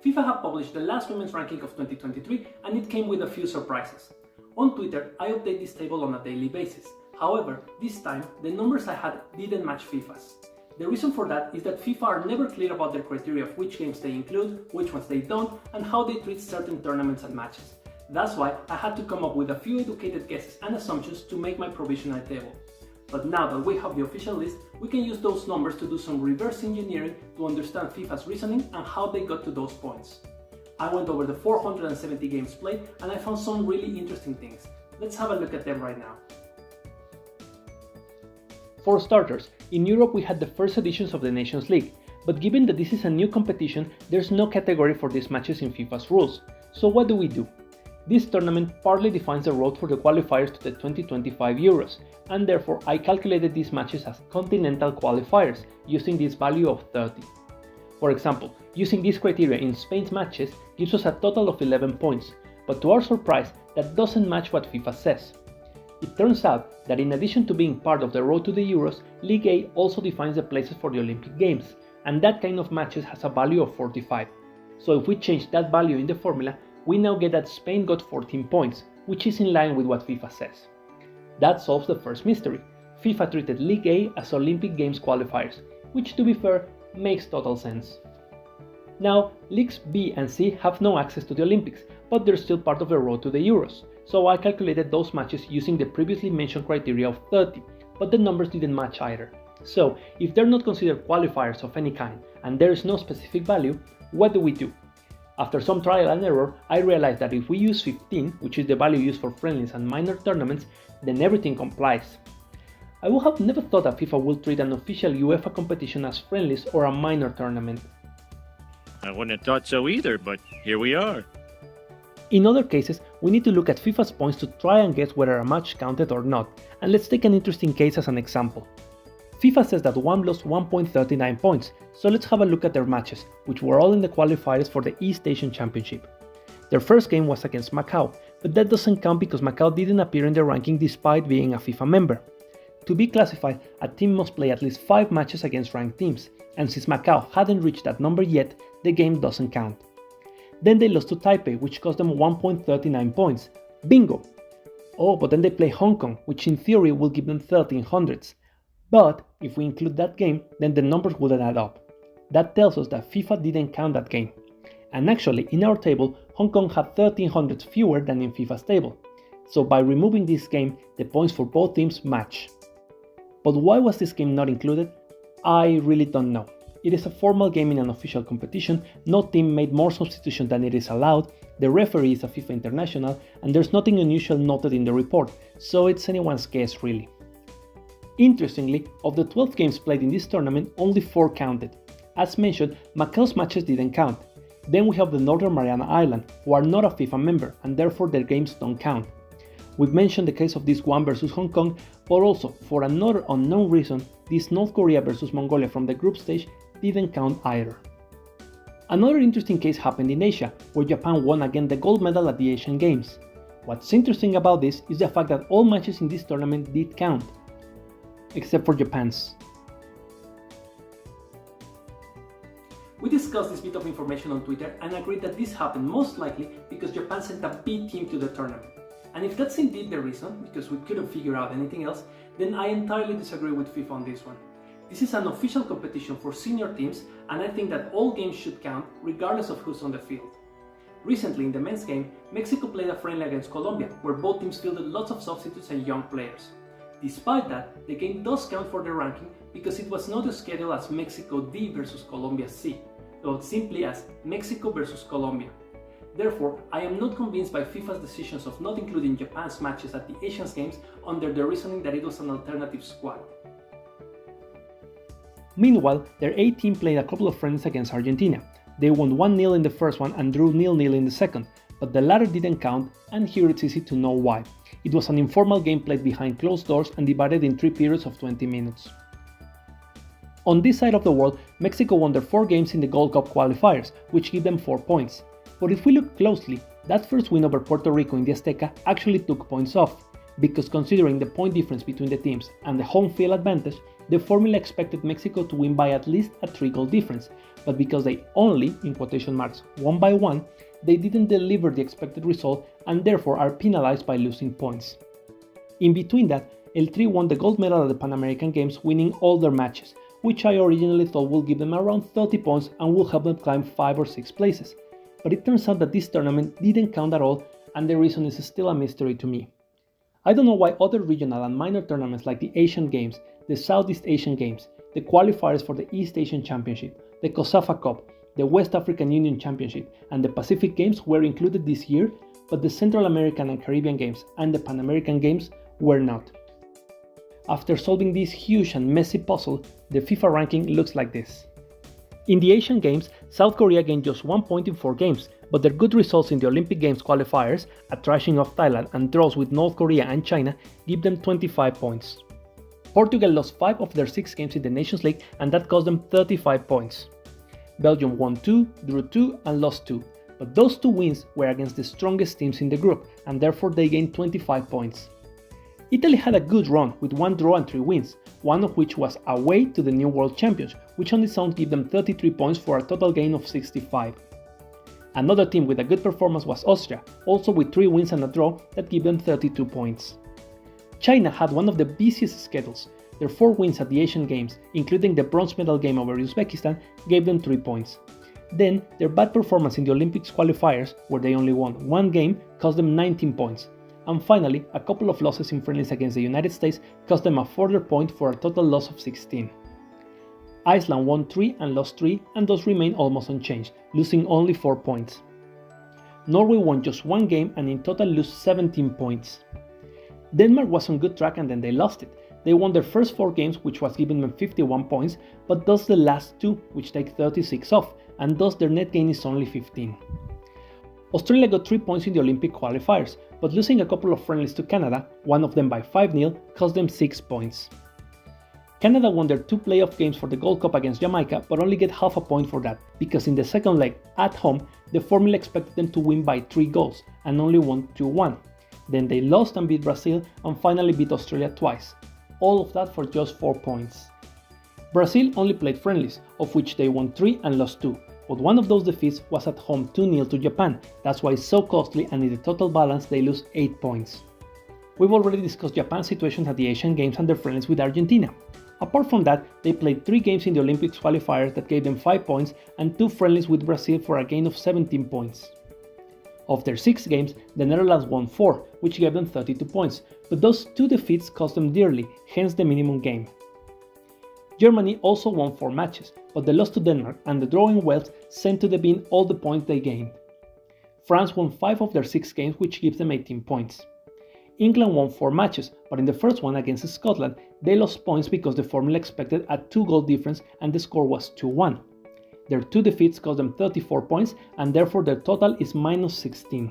FIFA have published the last women's ranking of 2023 and it came with a few surprises. On Twitter, I update this table on a daily basis. However, this time, the numbers I had didn't match FIFA's. The reason for that is that FIFA are never clear about their criteria of which games they include, which ones they don't, and how they treat certain tournaments and matches. That's why I had to come up with a few educated guesses and assumptions to make my provisional table. But now that we have the official list, we can use those numbers to do some reverse engineering to understand FIFA's reasoning and how they got to those points. I went over the 470 games played and I found some really interesting things. Let's have a look at them right now. For starters, in Europe we had the first editions of the Nations League, but given that this is a new competition, there's no category for these matches in FIFA's rules. So what do we do? This tournament partly defines the road for the qualifiers to the 2025 Euros, and therefore I calculated these matches as continental qualifiers, using this value of 30. For example, using this criteria in Spain's matches gives us a total of 11 points, but to our surprise, that doesn't match what FIFA says. It turns out that in addition to being part of the road to the Euros, League A also defines the places for the Olympic Games, and that kind of matches has a value of 45. So if we change that value in the formula, we now get that Spain got 14 points, which is in line with what FIFA says. That solves the first mystery. FIFA treated League A as Olympic Games qualifiers, which to be fair, makes total sense. Now, Leagues B and C have no access to the Olympics, but they're still part of the road to the Euros, so I calculated those matches using the previously mentioned criteria of 30, but the numbers didn't match either. So, if they're not considered qualifiers of any kind, and there is no specific value, what do? After some trial and error, I realized that if we use 15, which is the value used for friendlies and minor tournaments, then everything complies. I would have never thought that FIFA would treat an official UEFA competition as friendlies or a minor tournament. I wouldn't have thought so either, but here we are. In other cases, we need to look at FIFA's points to try and guess whether a match counted or not, and let's take an interesting case as an example. FIFA says that WAM lost 1.39 points, so let's have a look at their matches, which were all in the qualifiers for the East Asian Championship. Their first game was against Macau, but that doesn't count because Macau didn't appear in the ranking despite being a FIFA member. To be classified, a team must play at least 5 matches against ranked teams, and since Macau hadn't reached that number yet, the game doesn't count. Then they lost to Taipei, which cost them 1.39 points. Bingo! Oh, but then they play Hong Kong, which in theory will give them 1300s. But if we include that game, then the numbers wouldn't add up. That tells us that FIFA didn't count that game. And actually, in our table, Hong Kong had 1300s fewer than in FIFA's table. So by removing this game, the points for both teams match. But why was this game not included? I really don't know. It is a formal game in an official competition, no team made more substitutions than it is allowed, the referee is a FIFA international, and there's nothing unusual noted in the report, so it's anyone's guess really. Interestingly, of the 12 games played in this tournament, only 4 counted. As mentioned, Macau's matches didn't count. Then we have the Northern Mariana Island, who are not a FIFA member, and therefore their games don't count. We've mentioned the case of this Guam vs Hong Kong, but also, for another unknown reason, this North Korea vs Mongolia from the group stage didn't count either. Another interesting case happened in Asia, where Japan won again the gold medal at the Asian Games. What's interesting about this is the fact that all matches in this tournament did count, except for Japan's. We discussed this bit of information on Twitter and agreed that this happened most likely because Japan sent a B team to the tournament. And if that's indeed the reason, because we couldn't figure out anything else, then I entirely disagree with FIFA on this one. This is an official competition for senior teams, and I think that all games should count regardless of who's on the field. Recently in the men's game, Mexico played a friendly against Colombia, where both teams fielded lots of substitutes and young players. Despite that, the game does count for the ranking because it was not scheduled as Mexico D versus Colombia C, but simply as Mexico versus Colombia. Therefore, I am not convinced by FIFA's decisions of not including Japan's matches at the Asian Games under the reasoning that it was an alternative squad. Meanwhile, their A team played a couple of friendlies against Argentina. They won 1-0 in the first one and drew 0-0 in the second, but the latter didn't count, and here it's easy to know why. It was an informal game played behind closed doors and divided in 3 periods of 20 minutes. On this side of the world, Mexico won their 4 games in the Gold Cup qualifiers, which give them 4 points. But if we look closely, that first win over Puerto Rico in the Azteca actually took points off. because considering the point difference between the teams and the home field advantage, the formula expected Mexico to win by at least a 3-goal difference, but because they only, in quotation marks, won by 1, they didn't deliver the expected result and therefore are penalized by losing points. In between that, El Tri won the gold medal at the Pan American Games, winning all their matches, which I originally thought would give them around 30 points and will help them climb 5 or 6 places. But it turns out that this tournament didn't count at all, and the reason is still a mystery to me. I don't know why other regional and minor tournaments like the Asian Games, the Southeast Asian Games, the qualifiers for the East Asian Championship, the COSAFA Cup, the West African Union Championship, and the Pacific Games were included this year, but the Central American and Caribbean Games and the Pan American Games were not. After solving this huge and messy puzzle, the FIFA ranking looks like this. In the Asian Games, South Korea gained just 1 point in 4 games, but their good results in the Olympic Games qualifiers, a thrashing of Thailand and draws with North Korea and China, give them 25 points. Portugal lost 5 of their 6 games in the Nations League and that cost them 35 points. Belgium won 2, drew 2 and lost 2, but those 2 wins were against the strongest teams in the group and therefore they gained 25 points. Italy had a good run with 1 draw and 3 wins, one of which was away to the new world champions, which on its own gave them 33 points for a total gain of 65. Another team with a good performance was Austria, also with 3 wins and a draw that gave them 32 points. China had one of the busiest schedules. Their 4 wins at the Asian Games, including the bronze medal game over Uzbekistan, gave them 3 points. Then, their bad performance in the Olympics qualifiers, where they only won 1 game, cost them 19 points. And finally, a couple of losses in friendlies against the United States cost them a further point for a total loss of 16. Iceland won 3 and lost 3 and thus remained almost unchanged, losing only 4 points. Norway won just 1 game and in total lost 17 points. Denmark was on good track and then they lost it. They won their first 4 games, which was giving them 51 points, but thus the last 2, which take 36 off, and thus their net gain is only 15. Australia got 3 points in the Olympic qualifiers, but losing a couple of friendlies to Canada, one of them by 5-0, cost them 6 points. Canada won their 2 playoff games for the Gold Cup against Jamaica, but only get half a point for that, because in the second leg, at home, the formula expected them to win by 3 goals, and only won 2-1. Then they lost and beat Brazil, and finally beat Australia twice. All of that for just 4 points. Brazil only played friendlies, of which they won 3 and lost 2, but one of those defeats was at home 2-0 to Japan, that's why it's so costly and in the total balance they lose 8 points. We've already discussed Japan's situation at the Asian Games and their friendlies with Argentina. Apart from that, they played 3 games in the Olympics qualifiers that gave them 5 points and 2 friendlies with Brazil for a gain of 17 points. Of their 6 games, the Netherlands won 4, which gave them 32 points, but those 2 defeats cost them dearly, hence the minimum game. Germany also won 4 matches, but the loss to Denmark and the draw in Wales sent to the bin all the points they gained. France won 5 of their 6 games, which gives them 18 points. England won 4 matches, but in the first one against Scotland, they lost points because the formula expected a 2-goal difference and the score was 2-1. Their 2 defeats cost them 34 points and therefore their total is minus 16.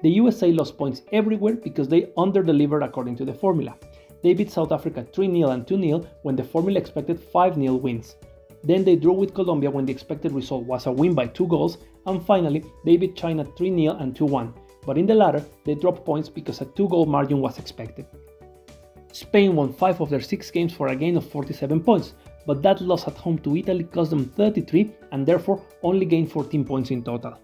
The USA lost points everywhere because they under-delivered according to the formula. They beat South Africa 3-0 and 2-0 when the formula expected 5-0 wins. Then they drew with Colombia when the expected result was a win by 2 goals, and finally they beat China 3-0 and 2-1, but in the latter they dropped points because a 2-goal margin was expected. Spain won 5 of their 6 games for a gain of 47 points, but that loss at home to Italy cost them 33 and therefore only gained 14 points in total.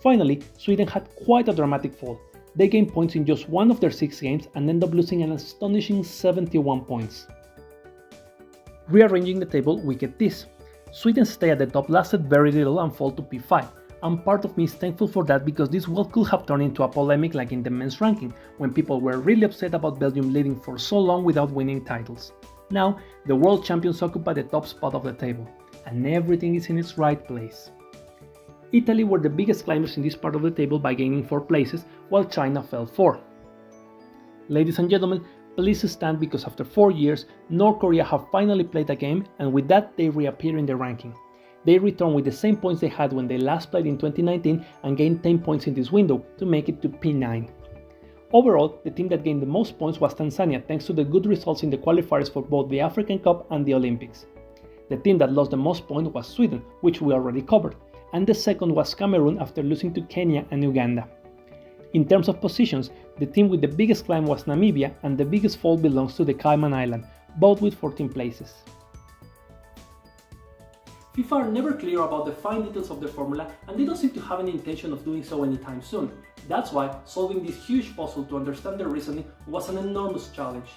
Finally, Sweden had quite a dramatic fall. They gained points in just 1 of their 6 games and ended up losing an astonishing 71 points. Rearranging the table, we get this. Sweden's stay at the top lasted very little and fall to P5, and part of me is thankful for that because this well could have turned into a polemic like in the men's ranking, when people were really upset about Belgium leading for so long without winning titles. Now, the world champions occupy the top spot of the table, and everything is in its right place. Italy were the biggest climbers in this part of the table by gaining 4 places, while China fell 4. Ladies and gentlemen, please stand because after 4 years, North Korea have finally played a game, and with that they reappear in the ranking. They return with the same points they had when they last played in 2019 and gained 10 points in this window to make it to P9. Overall, the team that gained the most points was Tanzania thanks to the good results in the qualifiers for both the African Cup and the Olympics. The team that lost the most points was Sweden, which we already covered, and the second was Cameroon after losing to Kenya and Uganda. In terms of positions, the team with the biggest climb was Namibia and the biggest fall belongs to the Cayman Island, both with 14 places. FIFA are never clear about the fine details of the formula and they don't seem to have any intention of doing so anytime soon. That's why solving this huge puzzle to understand the reasoning was an enormous challenge.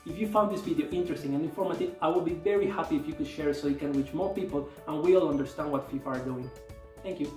If you found this video interesting and informative, I would be very happy if you could share it so it can reach more people and we all understand what FIFA are doing. Thank you.